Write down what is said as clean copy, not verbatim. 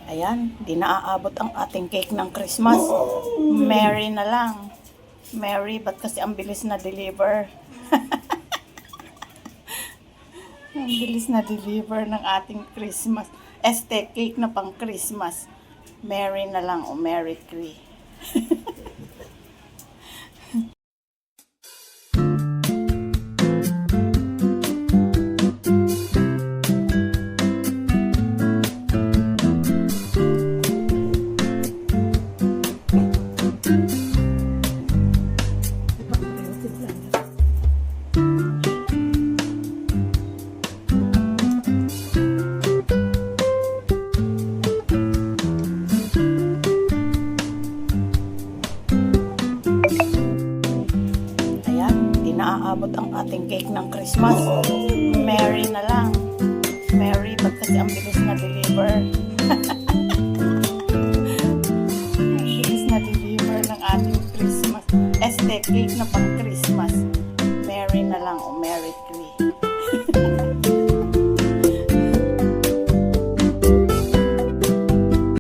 Ayan, di na aabot ang ating cake ng Christmas. Merry na lang. Merry, ba't kasi ang bilis na deliver? Ang bilis na deliver ng ating Christmas. Cake na pang Christmas. Merry na lang o Merry Cree. Naaabot ang ating cake ng Christmas. Merry na lang. Merry, ba't kasi ang bilis na deliver? Ang bilis na deliver ng ating Christmas. Cake na pang Christmas. Merry na lang o Merry Cree.